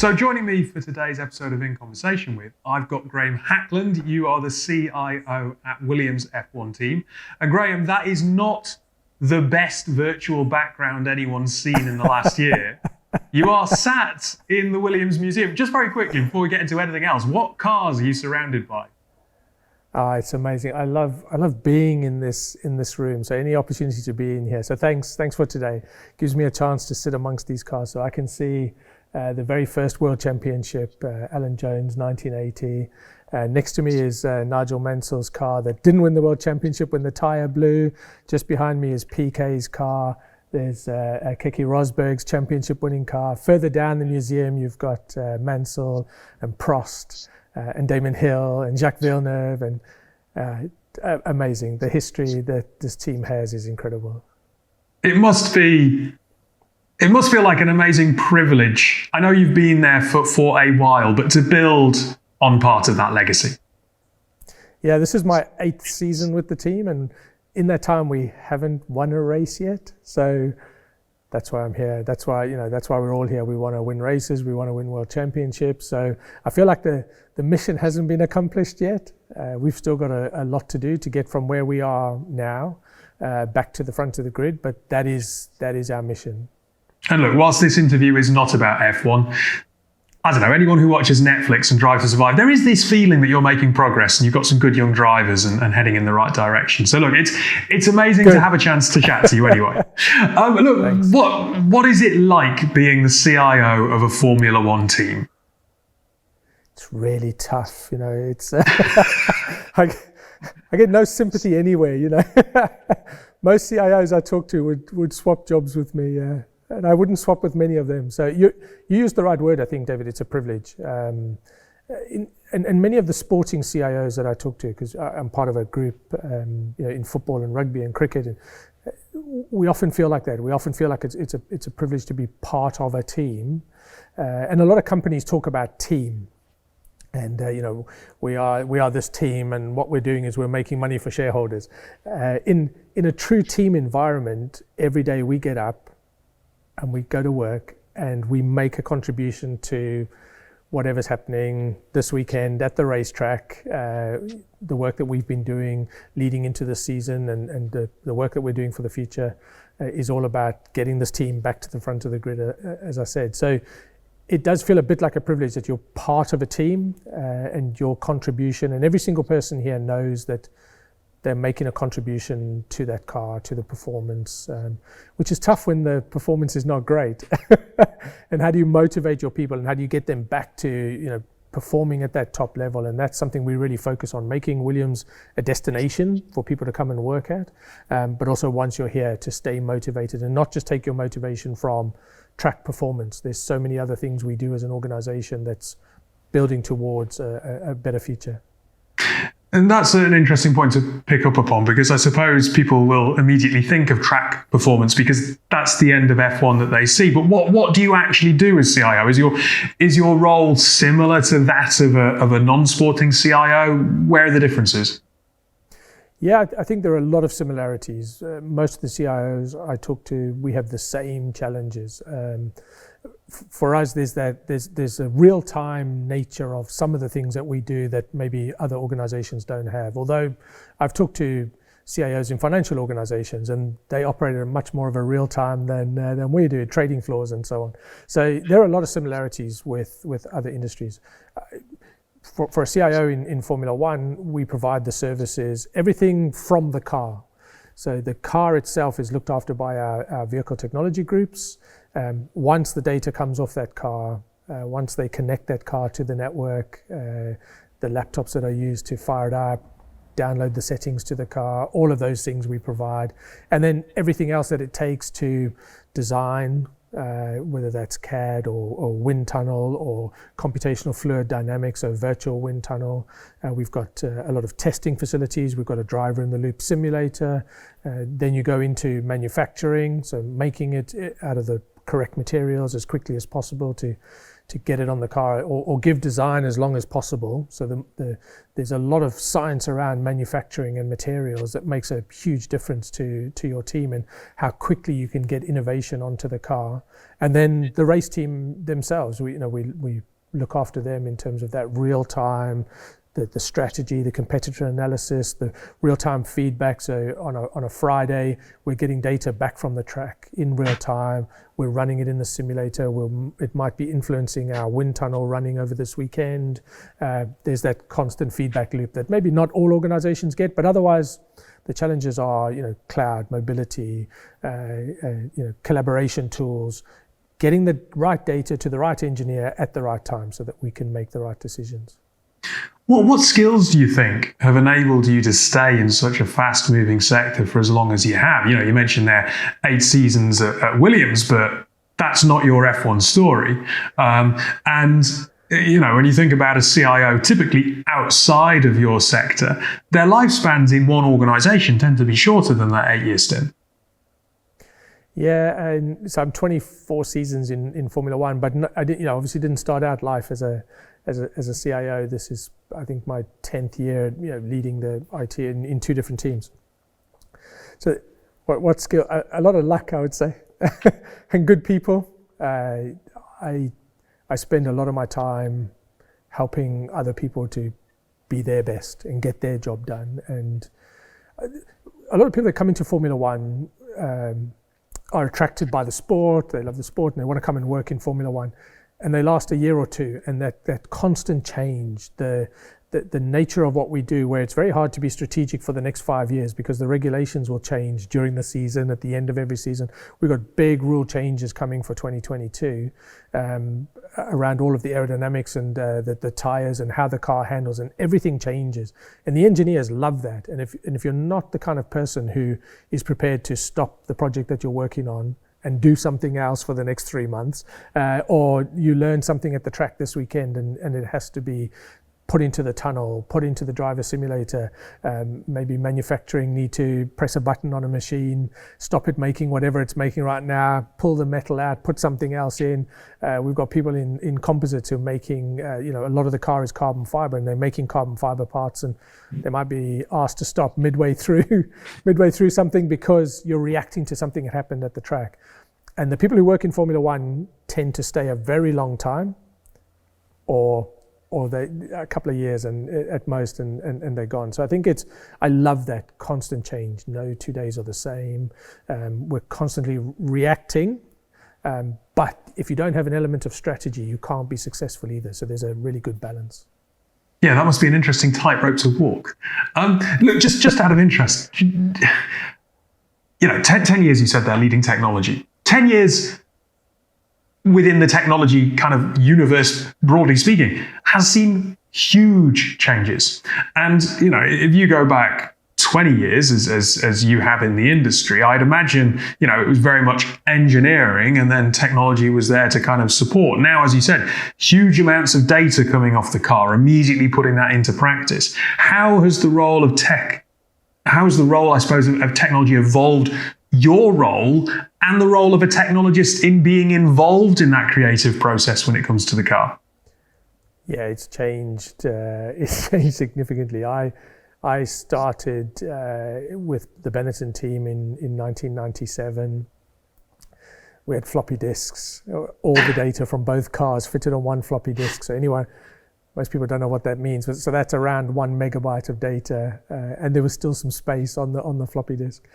So joining me for today's episode of In Conversation With, I've got Graeme Hackland. You are the CIO at Williams F1 team. And Graeme, that is not the best virtual background anyone's seen in the last year. You are sat in the Williams Museum. Just very quickly, before we get into anything else, what cars are you surrounded by? It's amazing. I love being in this room. So any opportunity to be in here. So thanks for today. Gives me a chance to sit amongst these cars, so I can see the very first World Championship, Alan Jones, 1980. Next to me is Nigel Mansell's car that didn't win the World Championship when the tyre blew. Just behind me is PK's car. There's Keke Rosberg's championship-winning car. Further down the museum, you've got Mansell and Prost and Damon Hill and Jacques Villeneuve. And amazing. The history that this team has is incredible. It must feel like an amazing privilege. I know you've been there for a while, but to build on part of that legacy. Yeah, this is my 8th season with the team, and in that time we haven't won a race yet. So that's why I'm here. That's why we're all here. We want to win races. We want to win world championships. So I feel like the mission hasn't been accomplished yet. We've still got a lot to do to get from where we are now back to the front of the grid. But that is our mission. And look, whilst this interview is not about F1, I don't know, anyone who watches Netflix and Drive to Survive, there is this feeling that you're making progress and you've got some good young drivers and heading in the right direction. So look, it's amazing to have a chance to chat to you anyway. Look, what is it like being the CIO of a Formula One team? It's really tough, it's I get no sympathy anywhere, Most CIOs I talk to would swap jobs with me, and I wouldn't swap with many of them. So you used the right word, I think, David. It's a privilege. And many of the sporting CIOs that I talk to, because I'm part of a group, in football and rugby and cricket, and we often feel like that. We often feel like it's a privilege to be part of a team. And a lot of companies talk about team. And we are this team, and what we're doing is we're making money for shareholders. In a true team environment, every day we get up and we go to work and we make a contribution to whatever's happening this weekend at the racetrack. The work that we've been doing leading into the season and the work that we're doing for the future is all about getting this team back to the front of the grid, as I said. So it does feel a bit like a privilege that you're part of a team and your contribution, and every single person here knows that they're making a contribution to that car, to the performance, which is tough when the performance is not great. And how do you motivate your people, and how do you get them back to performing at that top level? And that's something we really focus on, making Williams a destination for people to come and work at, but also once you're here to stay motivated and not just take your motivation from track performance. There's so many other things we do as an organization that's building towards a better future. And that's an interesting point to pick up upon, because I suppose people will immediately think of track performance because that's the end of F1 that they see. But what do you actually do as CIO? Is your role similar to that of a non-sporting CIO? Where are the differences? Yeah, I think there are a lot of similarities. Most of the CIOs I talk to, we have the same challenges. For us, there's a real-time nature of some of the things that we do that maybe other organizations don't have. Although I've talked to CIOs in financial organizations, and they operate at much more of a real time than we do, trading floors and so on. So there are a lot of similarities with other industries. For a CIO in Formula One, we provide the services, everything from the car. So the car itself is looked after by our vehicle technology groups. Once the data comes off that car, once they connect that car to the network, the laptops that are used to fire it up, download the settings to the car, all of those things we provide. And then everything else that it takes to design, whether that's CAD or wind tunnel or computational fluid dynamics, so virtual wind tunnel. We've got a lot of testing facilities. We've got a driver in the loop simulator. Then you go into manufacturing, so making it out of the correct materials as quickly as possible to get it on the car, or give design as long as possible. So there's a lot of science around manufacturing and materials that makes a huge difference to your team and how quickly you can get innovation onto the car. And then the race team themselves, we look after them in terms of that real time, the strategy, the competitor analysis, the real-time feedback. So on a Friday, we're getting data back from the track in real time. We're running it in the simulator. It might be influencing our wind tunnel running over this weekend. There's that constant feedback loop that maybe not all organizations get, but otherwise the challenges are, cloud, mobility, collaboration tools, getting the right data to the right engineer at the right time so that we can make the right decisions. Well, what skills do you think have enabled you to stay in such a fast-moving sector for as long as you have? You mentioned there 8 seasons at Williams, but that's not your F1 story. And when you think about a CIO, typically outside of your sector, their lifespans in one organisation tend to be shorter than that 8-year stint. Yeah, and so I'm 24 seasons in Formula One, but I obviously didn't start out life as a CIO. This is, I think, my 10th year, leading the IT in 2 different teams. So, what skill? A lot of luck, I would say, and good people. I spend a lot of my time helping other people to be their best and get their job done. And a lot of people that come into Formula One are attracted by the sport. They love the sport and they want to come and work in Formula One. And they last a year or two, and that constant change, the nature of what we do, where it's very hard to be strategic for the next 5 years because the regulations will change during the season, at the end of every season. We've got big rule changes coming for 2022 around all of the aerodynamics and the tires and how the car handles, and everything changes. And the engineers love that. And if you're not the kind of person who is prepared to stop the project that you're working on and do something else for the next 3 months, or you learn something at the track this weekend and it has to be put into the tunnel, put into the driver simulator, maybe manufacturing need to press a button on a machine, stop it making whatever it's making right now, pull the metal out, put something else in. We've got people in composites who are making, a lot of the car is carbon fiber, and they're making carbon fiber parts, and they might be asked to stop midway through something because you're reacting to something that happened at the track. And the people who work in Formula One tend to stay a very long time, or a couple of years and at most, and they're gone. So I think I love that constant change. No 2 days are the same. We're constantly reacting, but if you don't have an element of strategy, you can't be successful either. So there's a really good balance. Yeah, that must be an interesting tightrope to walk. Look, just out of interest, 10 years you said there, leading technology. 10 years within the technology kind of universe, broadly speaking, has seen huge changes. And, if you go back 20 years, as you have in the industry, I'd imagine, it was very much engineering, and then technology was there to kind of support. Now, as you said, huge amounts of data coming off the car, immediately putting that into practice. How has the role, I suppose, of technology evolved your role and the role of a technologist in being involved in that creative process when it comes to the car? Yeah, it's changed. It's changed significantly. I started with the Benetton team in 1997. We had floppy disks. All the data from both cars fitted on one floppy disk. So most people don't know what that means. So that's around 1 megabyte of data, and there was still some space on the floppy disk.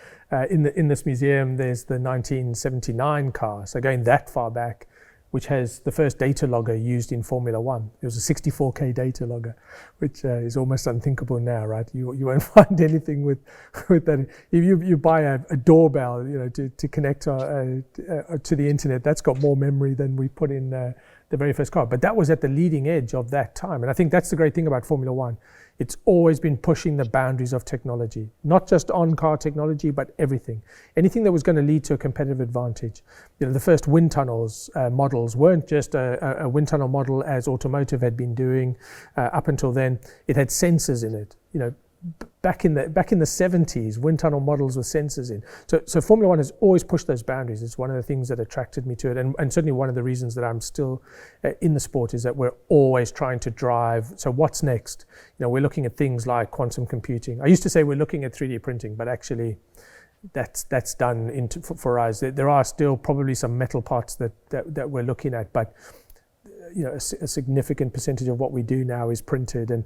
In this museum, there's the 1979 car. So going that far back, which has the first data logger used in Formula One. It was a 64K data logger, which is almost unthinkable now, right? You won't find anything with that. If you buy a doorbell, to connect to the internet, that's got more memory than we put in the very first car. But that was at the leading edge of that time. And I think that's the great thing about Formula One. It's always been pushing the boundaries of technology, not just on-car technology, but everything. Anything that was going to lead to a competitive advantage. The first wind tunnels models weren't just a wind tunnel model as automotive had been doing up until then. It had sensors in it. back in the 70s, wind tunnel models with sensors in. So Formula One has always pushed those boundaries. It's one of the things that attracted me to it, and certainly one of the reasons that I'm still in the sport is that we're always trying to drive. So what's next? We're looking at things like quantum computing. I used to say we're looking at 3D printing, but actually that's done for us. There are still probably some metal parts that we're looking at, but a significant percentage of what we do now is printed, and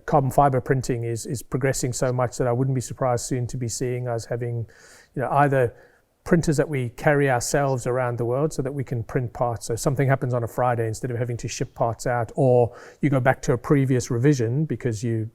carbon fiber printing is progressing so much that I wouldn't be surprised soon to be seeing us having either printers that we carry ourselves around the world so that we can print parts. So something happens on a Friday, instead of having to ship parts out, or you go back to a previous revision because you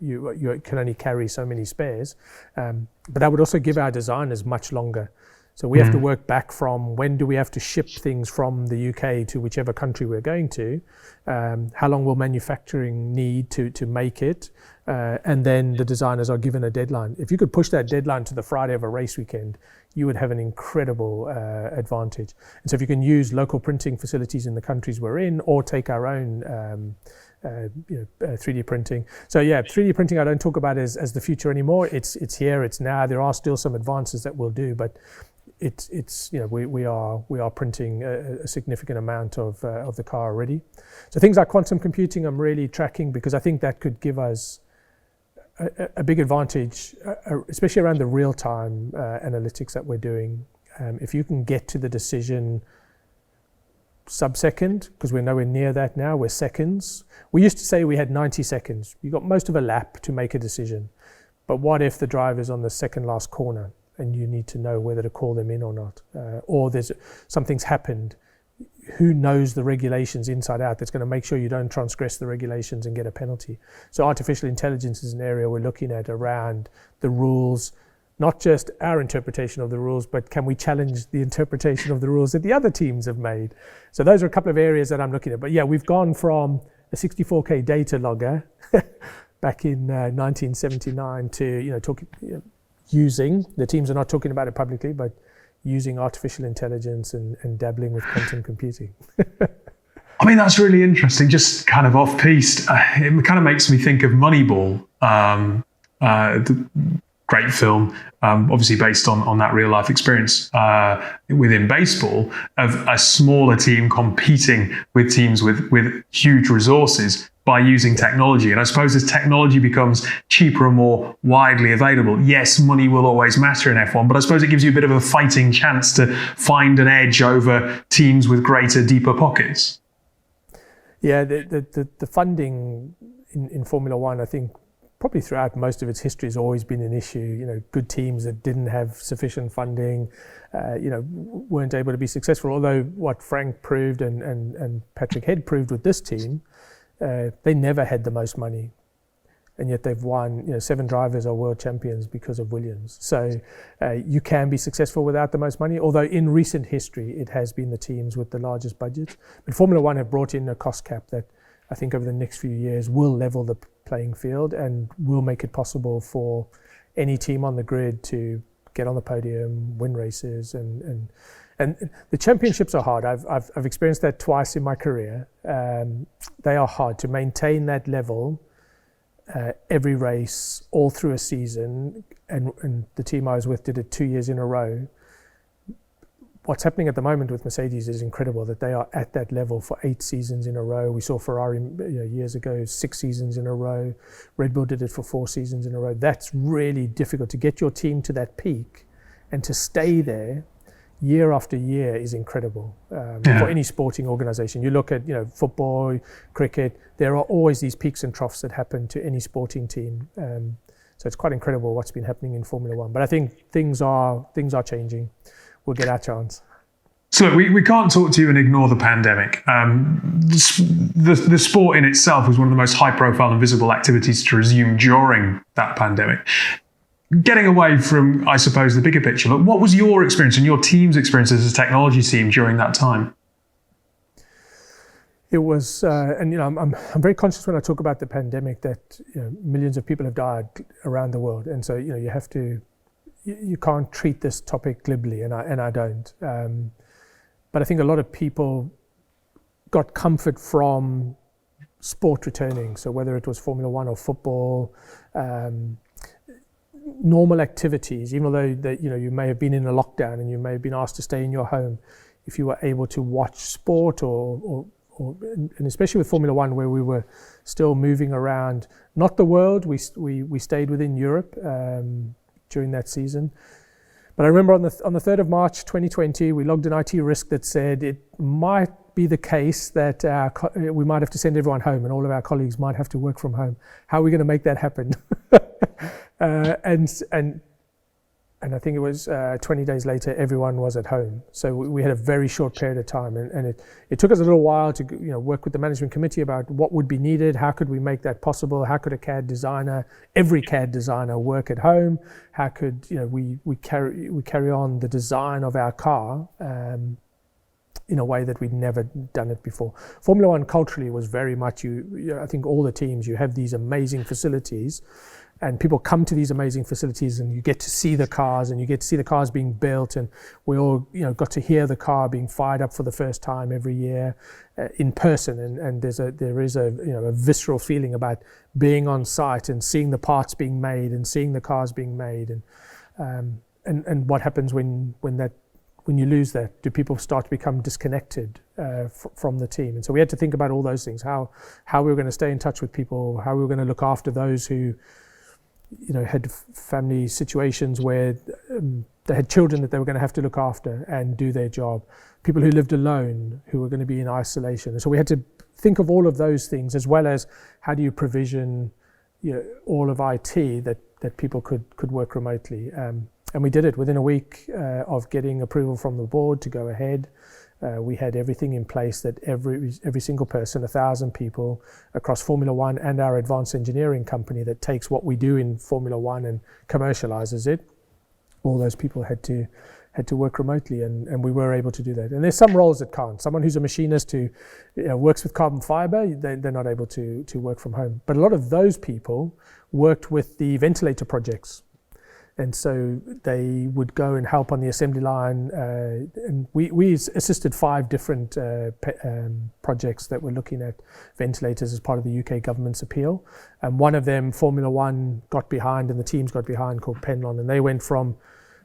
can only carry so many spares. But that would also give our designers much longer. So we have to work back from when do we have to ship things from the UK to whichever country we're going to, how long will manufacturing need to make it, and then the designers are given a deadline. If you could push that deadline to the Friday of a race weekend, you would have an incredible advantage. And so if you can use local printing facilities in the countries we're in, or take our own 3D printing. So yeah, 3D printing I don't talk about as the future anymore. It's here, it's now. There are still some advances that we'll do, but we are printing a significant amount of the car already. So things like quantum computing I'm really tracking, because I think that could give us a big advantage, especially around the real-time analytics that we're doing. If you can get to the decision sub-second, because we're nowhere near that now, we're seconds. We used to say we had 90 seconds. You got most of a lap to make a decision. But what if the driver's on the second last corner and you need to know whether to call them in or not? Or something's happened. Who knows the regulations inside out that's going to make sure you don't transgress the regulations and get a penalty? So artificial intelligence is an area we're looking at around the rules, not just our interpretation of the rules, but can we challenge the interpretation of the rules that the other teams have made? So those are a couple of areas that I'm looking at. But yeah, we've gone from a 64K data logger back in 1979 to using, the teams are not talking about it publicly, but using artificial intelligence and dabbling with quantum computing. I mean, that's really interesting. Just kind of off-piste, it kind of makes me think of Moneyball, the great film, obviously based on that real-life experience within baseball, of a smaller team competing with teams with huge resources by using technology. And I suppose as technology becomes cheaper and more widely available, yes, money will always matter in F1, but I suppose it gives you a bit of a fighting chance to find an edge over teams with greater, deeper pockets. Yeah, the funding in Formula One, I think, probably throughout most of its history has always been an issue. Good teams that didn't have sufficient funding, weren't able to be successful. Although what Frank proved and Patrick Head proved with this team, they never had the most money, and yet they've won. 7 drivers are world champions because of Williams. So you can be successful without the most money, although in recent history it has been the teams with the largest budgets. But Formula One have brought in a cost cap that I think over the next few years will level the playing field and will make it possible for any team on the grid to get on the podium, win races, and the championships are hard. I've experienced that twice in my career. They are hard to maintain that level every race all through a season, and the team I was with did it 2 years in a row. What's happening at the moment with Mercedes is incredible, that they are at that level for 8 seasons in a row. We saw Ferrari years ago, 6 seasons in a row. Red Bull did it for 4 seasons in a row. That's really difficult. To get your team to that peak and to stay there year after year is incredible for any sporting organization. You look at football, cricket, there are always these peaks and troughs that happen to any sporting team. So it's quite incredible what's been happening in Formula One. But I think things are changing. We'll get our chance. So look, we can't talk to you and ignore the pandemic. The sport in itself was one of the most high-profile and visible activities to resume during that pandemic. Getting away from, I suppose, the bigger picture, look, what was your experience and your team's experience as a technology team during that time? It was, I'm very conscious when I talk about the pandemic that millions of people have died around the world, and so you have to. You can't treat this topic glibly, and I don't. But I think a lot of people got comfort from sport returning. So whether it was Formula One or football, normal activities, even though that you may have been in a lockdown and you may have been asked to stay in your home, if you were able to watch sport and especially with Formula One, where we were still moving around, not the world, we stayed within Europe during that season. But I remember on the 3rd of March 2020, we logged an IT risk that said it might be the case that we might have to send everyone home and all of our colleagues might have to work from home. How are we going to make that happen? And I think it was 20 days later, everyone was at home. So we had a very short period of time, and it took us a little while to work with the management committee about what would be needed, how could we make that possible, how could every CAD designer work at home, how could we carry on the design of our car in a way that we'd never done it before. Formula One culturally was very much, I think all the teams, you have these amazing facilities, and people come to these amazing facilities and you get to see the cars and you get to see the cars being built, and we all got to hear the car being fired up for the first time every year in person, and there is a visceral feeling about being on site and seeing the parts being made and seeing the cars being made, and what happens when you lose that? Do people start to become disconnected from the team? And so we had to think about all those things, how we were going to stay in touch with people, how we were going to look after those who had family situations where they had children that they were going to have to look after and do their job, people who lived alone, who were going to be in isolation. And so we had to think of all of those things, as well as how do you provision all of IT that people could work remotely. And we did it within a week of getting approval from the board to go ahead. We had everything in place that every single person, 1,000 people across Formula One and our advanced engineering company that takes what we do in Formula One and commercializes it, all those people had to work remotely, and we were able to do that. And there's some roles that can't. Someone who's a machinist who works with carbon fiber, they're not able to work from home. But a lot of those people worked with the ventilator projects. And so they would go and help on the assembly line, and we assisted 5 different projects that were looking at ventilators as part of the UK government's appeal. And one of them, Formula One got behind, and the teams got behind, called Penlon, and they went from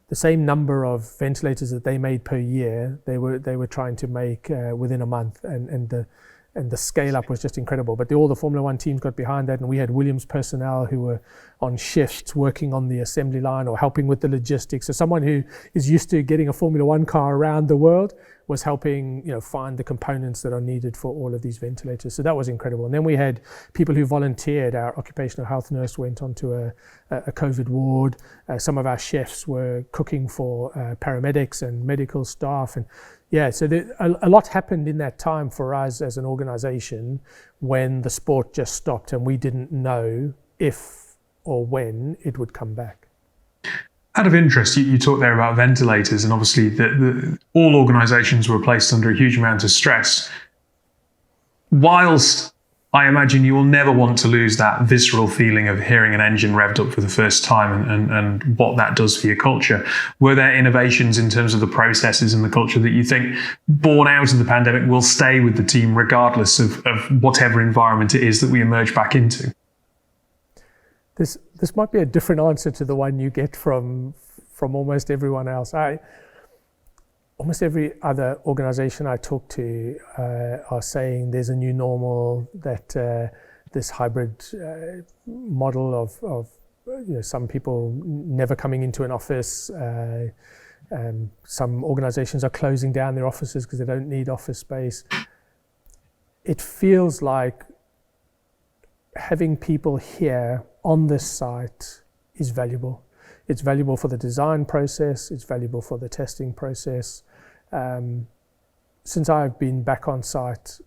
the same number of ventilators that they made per year, they were trying to make within a month, and the scale up was just incredible. But all the Formula One teams got behind that, and we had Williams personnel who were on shifts working on the assembly line or helping with the logistics. So someone who is used to getting a Formula One car around the world was helping find the components that are needed for all of these ventilators. So that was incredible. And then we had people who volunteered. Our occupational health nurse went onto a COVID ward. Some of our chefs were cooking for paramedics and medical staff, and so a lot happened in that time for us as an organization when the sport just stopped and we didn't know if or when it would come back. Out of interest, you talked there about ventilators, and obviously all organizations were placed under a huge amount of stress. Whilst I imagine you will never want to lose that visceral feeling of hearing an engine revved up for the first time and what that does for your culture. Were there innovations in terms of the processes and the culture that you think, born out of the pandemic, will stay with the team regardless of whatever environment it is that we emerge back into? This might be a different answer to the one you get from almost everyone else. Almost every other organization I talk to are saying there's a new normal, that this hybrid model of some people never coming into an office. Some organizations are closing down their offices because they don't need office space. It feels like having people here on this site is valuable. It's valuable for the design process. It's valuable for the testing process. Since I've been back on site,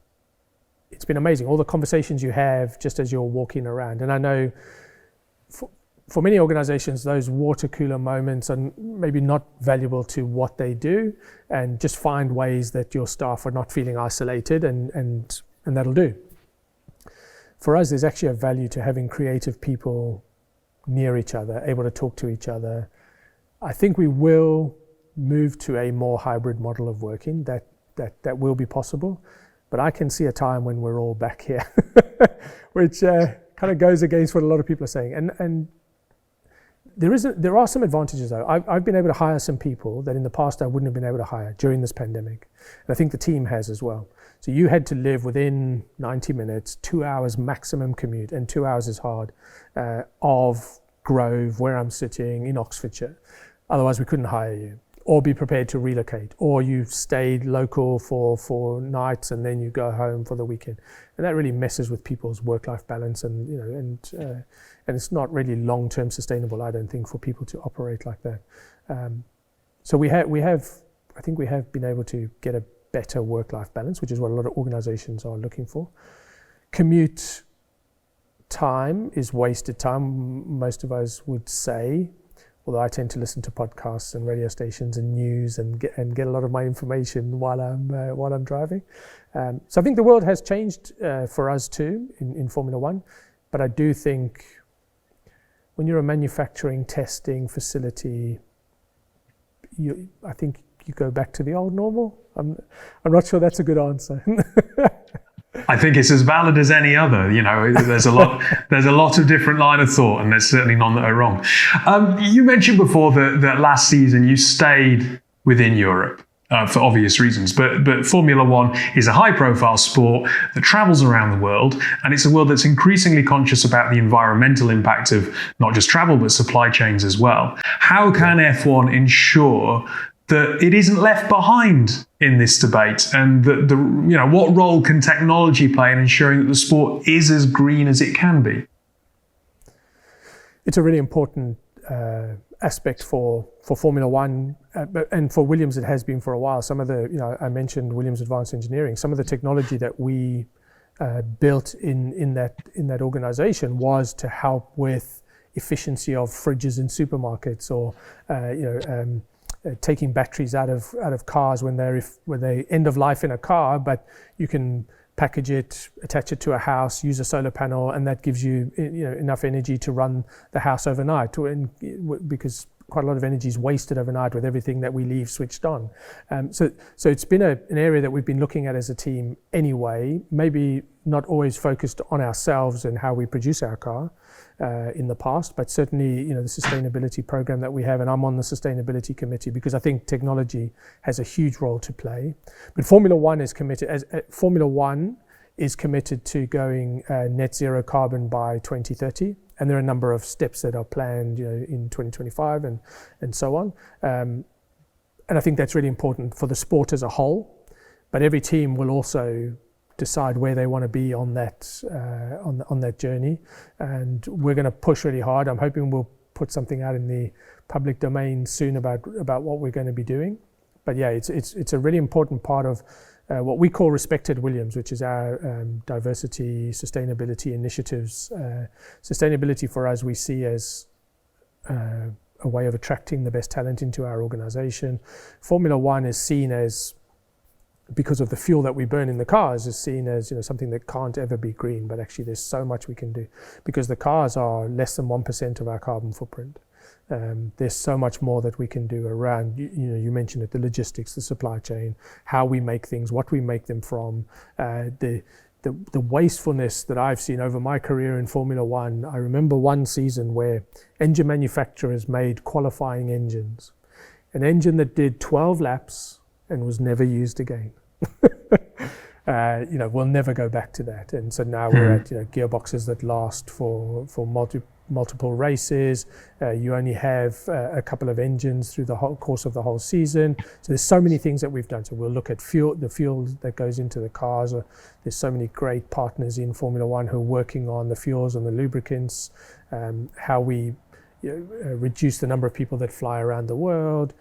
it's been amazing. All the conversations you have just as you're walking around. And I know for many organizations, those water cooler moments are maybe not valuable to what they do, and just find ways that your staff are not feeling isolated, and that'll do. For us, there's actually a value to having creative people near each other, able to talk to each other. I think we will move to a more hybrid model of working, that will be possible. but I can see a time when we're all back here, which kind of goes against what a lot of people are saying. And there are some advantages though. I've been able to hire some people that in the past I wouldn't have been able to hire during this pandemic. And I think the team has as well. So you had to live within 90 minutes, 2 hours maximum commute, and 2 hours is hard, of Grove, where I'm sitting in Oxfordshire. Otherwise we couldn't hire you. Or be prepared to relocate, or you stayed local for nights and then you go home for the weekend, and that really messes with people's work-life balance, and and it's not really long-term sustainable, I don't think, for people to operate like that. So we have I think we have been able to get a better work-life balance, which is what a lot of organizations are looking for. Commute time is wasted time, most of us would say. Although I tend to listen to podcasts and radio stations and news and get a lot of my information while I'm driving. So I think the world has changed for us too in Formula One, but I do think when you're a manufacturing testing facility, I think you go back to the old normal. I'm not sure that's a good answer. I think it's as valid as any other. There's a lot of different line of thought, and there's certainly none that are wrong. You mentioned before that last season you stayed within Europe for obvious reasons, but Formula One is a high-profile sport that travels around the world, and it's a world that's increasingly conscious about the environmental impact of not just travel but supply chains as well. How can F1 ensure that it isn't left behind in this debate, and that what role can technology play in ensuring that the sport is as green as it can be? It's a really important aspect for Formula One, and for Williams it has been for a while. Some of the, I mentioned Williams Advanced Engineering. Some of the technology that we built in that organization was to help with efficiency of fridges in supermarkets, or taking batteries out of cars when they end of life in a car, but you can package it, attach it to a house, use a solar panel, and that gives you enough energy to run the house overnight, because quite a lot of energy is wasted overnight with everything that we leave switched on. So it's been an area that we've been looking at as a team anyway, maybe not always focused on ourselves and how we produce our car in the past, but certainly the sustainability program that we have, and I'm on the sustainability committee because I think technology has a huge role to play. But Formula One is committed to going net zero carbon by 2030. And there are a number of steps that are planned, in 2025 and so on. And I think that's really important for the sport as a whole. But every team will also decide where they want to be on that on that journey. And we're going to push really hard. I'm hoping we'll put something out in the public domain soon about what we're going to be doing. But yeah, it's a really important part of what we call Respected Williams, which is our diversity, sustainability initiatives. Sustainability for us, we see as a way of attracting the best talent into our organization. Formula One is seen as, because of the fuel that we burn in the cars, is seen as something that can't ever be green, but actually there's so much we can do, because the cars are less than 1% of our carbon footprint. There's so much more that we can do around, you mentioned it, the logistics, the supply chain, how we make things, what we make them from, the wastefulness that I've seen over my career in Formula One. I remember one season where engine manufacturers made qualifying engines, an engine that did 12 laps and was never used again. We'll never go back to that. And so now we're at gearboxes that last for multiple races. You only have a couple of engines through the whole course of the whole season. So there's so many things that we've done. So we'll look at the fuel that goes into the cars. There's so many great partners in Formula One who are working on the fuels and the lubricants, how we reduce the number of people that fly around the world.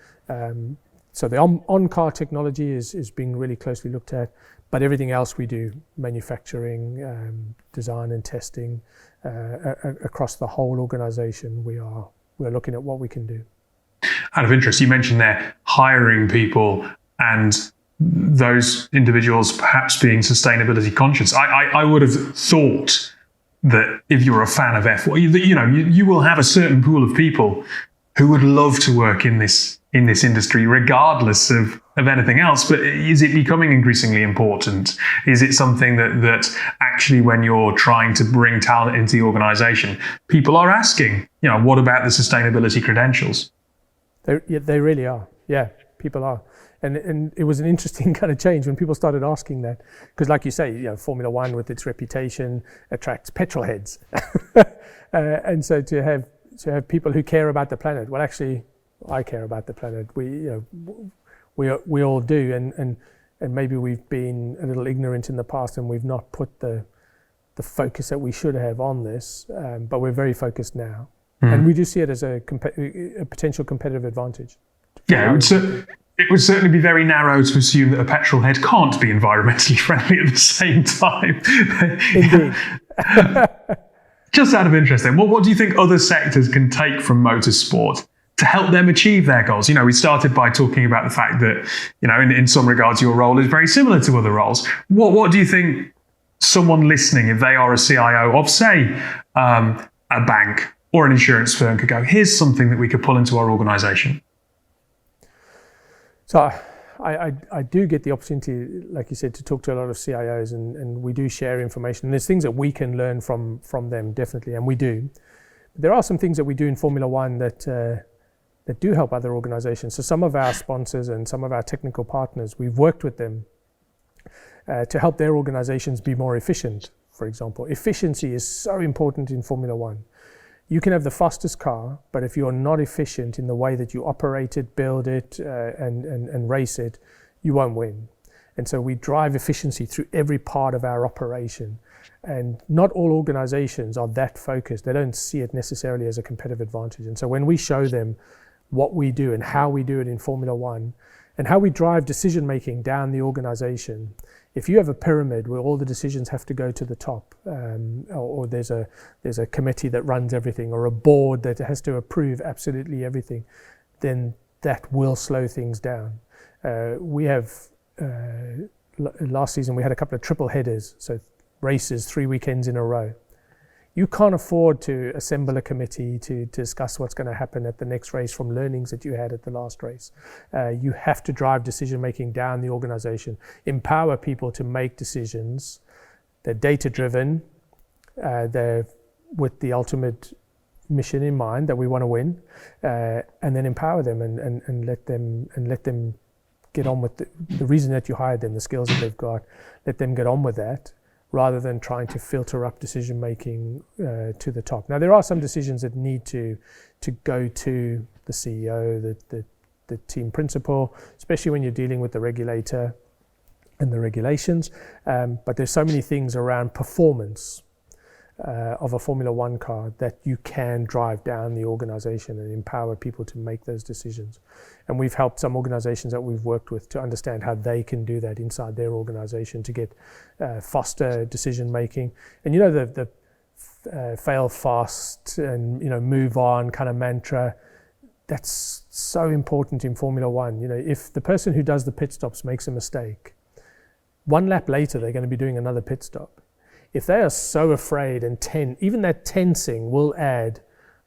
So the on-car technology is being really closely looked at, but everything else we do, manufacturing, design and testing, across the whole organization, we're looking at what we can do. Out of interest, you mentioned there hiring people and those individuals perhaps being sustainability conscious. I would have thought that if you're a fan of F1, you will have a certain pool of people who would love to work in this in this industry, regardless of anything else. But is it becoming increasingly important? Is it something that actually, when you're trying to bring talent into the organization, people are asking, what about the sustainability credentials? They really are. Yeah, people are. And it was an interesting kind of change when people started asking that, because like you say, Formula One with its reputation attracts petrol heads. And so to have people who care about the planet, well, actually, I care about the planet. We all do, and maybe we've been a little ignorant in the past, and we've not put the focus that we should have on this. But we're very focused now, and we do see it as a potential competitive advantage. Yeah, it would certainly be very narrow to assume that a petrol head can't be environmentally friendly at the same time. Indeed. Just out of interest then, what do you think other sectors can take from motorsport to help them achieve their goals? We started by talking about the fact that, in some regards, your role is very similar to other roles. What do you think someone listening, if they are a CIO of, say, a bank or an insurance firm, could go, here's something that we could pull into our organization? So I do get the opportunity, like you said, to talk to a lot of CIOs, and we do share information. And there's things that we can learn from them, definitely, and we do. But there are some things that we do in Formula One that do help other organizations. So some of our sponsors and some of our technical partners, we've worked with them to help their organizations be more efficient, for example. Efficiency is so important in Formula One. You can have the fastest car, but if you're not efficient in the way that you operate it, build it, and race it, you won't win. And so we drive efficiency through every part of our operation. And not all organizations are that focused. They don't see it necessarily as a competitive advantage. And so when we show them what we do and how we do it in Formula One, and how we drive decision-making down the organization, if you have a pyramid where all the decisions have to go to the top, or there's a committee that runs everything, or a board that has to approve absolutely everything, then that will slow things down. We have last season we had a couple of triple headers, so races 3 weekends in a row. You can't afford to assemble a committee to discuss what's going to happen at the next race from learnings that you had at the last race. You have to drive decision-making down the organization, empower people to make decisions. They're data-driven. They're with the ultimate mission in mind that we want to win, and then empower them and let them get on with the reason that you hired them, the skills that they've got. Let them get on with that, rather than trying to filter up decision-making to the top. Now, there are some decisions that need to go to the CEO, the team principal, especially when you're dealing with the regulator and the regulations. But there's so many things around performance of a Formula One car that you can drive down the organization and empower people to make those decisions. And we've helped some organizations that we've worked with to understand how they can do that inside their organization to get faster decision making. And the fail fast and move on kind of mantra, that's so important in Formula One. If the person who does the pit stops makes a mistake, 1 lap later they're going to be doing another pit stop. If they are so afraid and even that tensing will add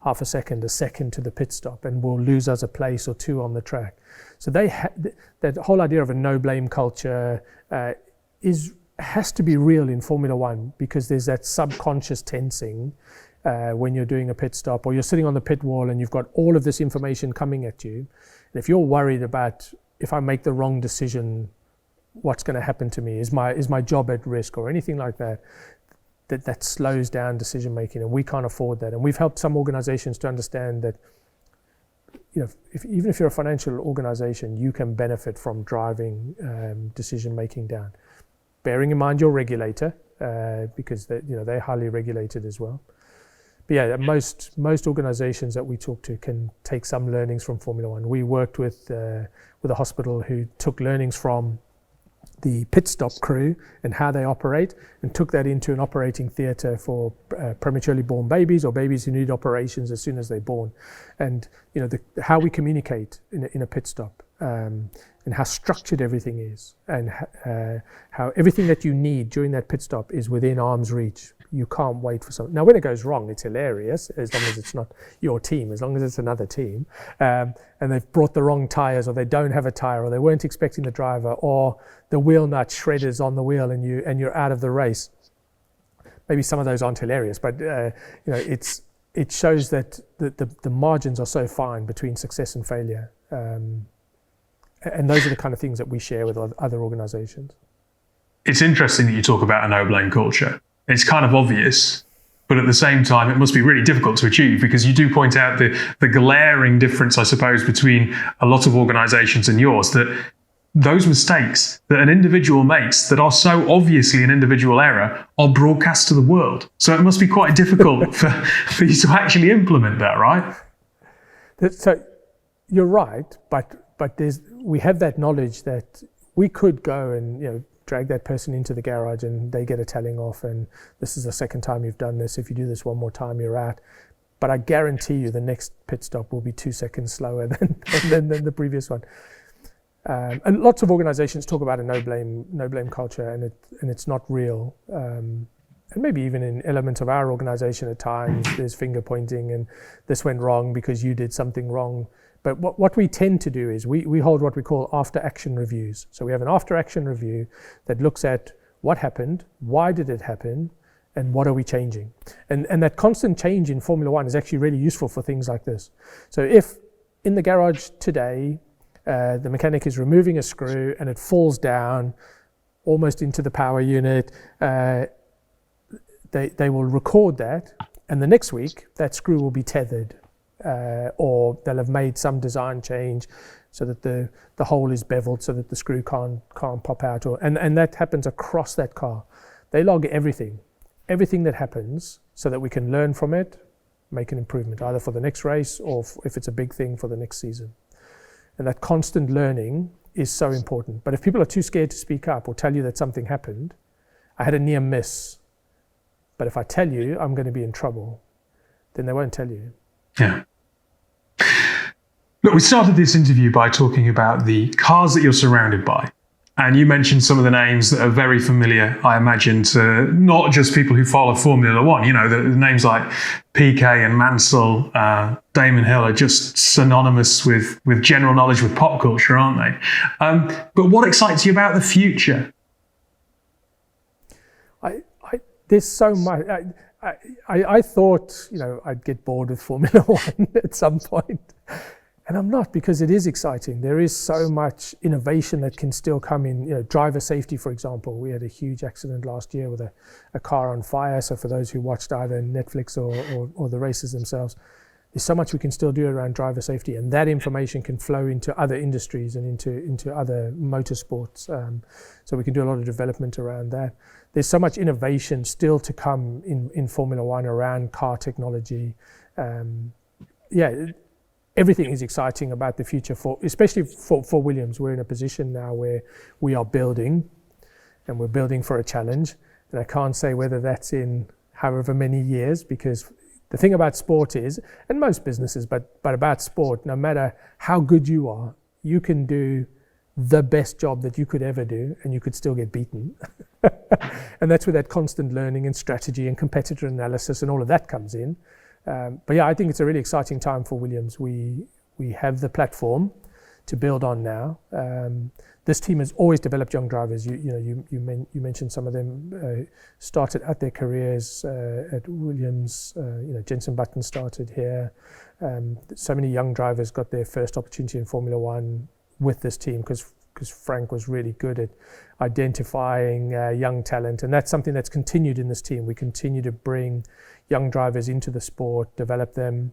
half a second to the pit stop, and will lose us a place or two on the track. So that whole idea of a no blame culture has to be real in Formula One, because there's that subconscious tensing when you're doing a pit stop, or you're sitting on the pit wall and you've got all of this information coming at you. And if you're worried about, if I make the wrong decision, what's going to happen to me? Is my job at risk, or anything like that? That slows down decision making, and we can't afford that. And we've helped some organizations to understand that, even if you're a financial organization, you can benefit from driving decision making down, bearing in mind your regulator, because they're highly regulated as well. But yeah, most organizations that we talk to can take some learnings from Formula One. We worked with a hospital who took learnings from the pit stop crew and how they operate, and took that into an operating theatre for prematurely born babies, or babies who need operations as soon as they're born. And how we communicate in a pit stop, and how structured everything is, and how everything that you need during that pit stop is within arm's reach. You can't wait for something. Now, when it goes wrong, it's hilarious, as long as it's not your team, as long as it's another team, and they've brought the wrong tires, or they don't have a tire, or they weren't expecting the driver, or the wheel nut shredders on the wheel, and you're out of the race. Maybe some of those aren't hilarious, but it shows that the margins are so fine between success and failure. And those are the kind of things that we share with other organizations. It's interesting that you talk about a no-blame culture. It's kind of obvious, but at the same time, it must be really difficult to achieve, because you do point out the glaring difference, I suppose, between a lot of organizations and yours, that those mistakes that an individual makes that are so obviously an individual error are broadcast to the world. So it must be quite difficult for you to actually implement that, right? So you're right, but we have that knowledge that we could go and drag that person into the garage and they get a telling off, and this is the second time you've done this. If you do this one more time, you're out. But I guarantee you the next pit stop will be 2 seconds slower than the previous one. And lots of organizations talk about a no blame culture, and it's not real. And maybe even in elements of our organization at times, there's finger pointing and this went wrong because you did something wrong. But what we tend to do is we hold what we call after-action reviews. So we have an after-action review that looks at what happened, why did it happen, and what are we changing. And that constant change in Formula One is actually really useful for things like this. So if in the garage today, the mechanic is removing a screw and it falls down almost into the power unit, they will record that, and the next week that screw will be tethered. Or they'll have made some design change so that the hole is beveled so that the screw can't pop out. And that happens across that car. They log everything that happens, so that we can learn from it, make an improvement, either for the next race or if it's a big thing for the next season. And that constant learning is so important. But if people are too scared to speak up or tell you that something happened, I had a near miss, but if I tell you I'm going to be in trouble, then they won't tell you. Yeah. Look, we started this interview by talking about the cars that you're surrounded by. And you mentioned some of the names that are very familiar, I imagine, to not just people who follow Formula One. The names like Piquet and Mansell, Damon Hill are just synonymous with general knowledge, with pop culture, aren't they? But what excites you about the future? There's so much. I thought, I'd get bored with Formula One at some point. And I'm not, because it is exciting. There is so much innovation that can still come in. Driver safety, for example. We had a huge accident last year with a car on fire. So for those who watched either Netflix or the races themselves, there's so much we can still do around driver safety. And that information can flow into other industries and into other motorsports. So we can do a lot of development around that. There's so much innovation still to come in Formula One around car technology. Everything is exciting about the future, especially for Williams. We're in a position now where we are building, and we're building for a challenge. And I can't say whether that's in however many years, because the thing about sport is, and most businesses, but about sport, no matter how good you are, you can do the best job that you could ever do, and you could still get beaten. And that's where that constant learning and strategy and competitor analysis and all of that comes in. But I think it's a really exciting time for Williams. We have the platform to build on now. This team has always developed young drivers. You mentioned some of them started out their careers at Williams. Jenson Button started here. So many young drivers got their first opportunity in Formula One with this team because Frank was really good at identifying young talent, and that's something that's continued in this team. We continue to bring young drivers into the sport, develop them.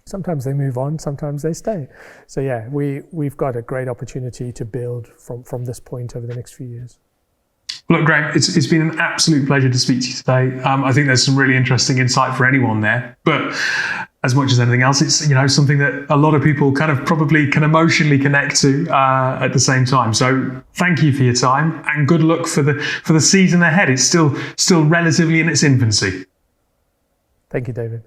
Sometimes they move on, sometimes they stay. So we've got a great opportunity to build from this point over the next few years. Look, Graeme, it's been an absolute pleasure to speak to you today. I think there's some really interesting insight for anyone there. But as much as anything else, it's something that a lot of people kind of probably can emotionally connect to at the same time. So thank you for your time, and good luck for the season ahead. It's still relatively in its infancy. Thank you, David.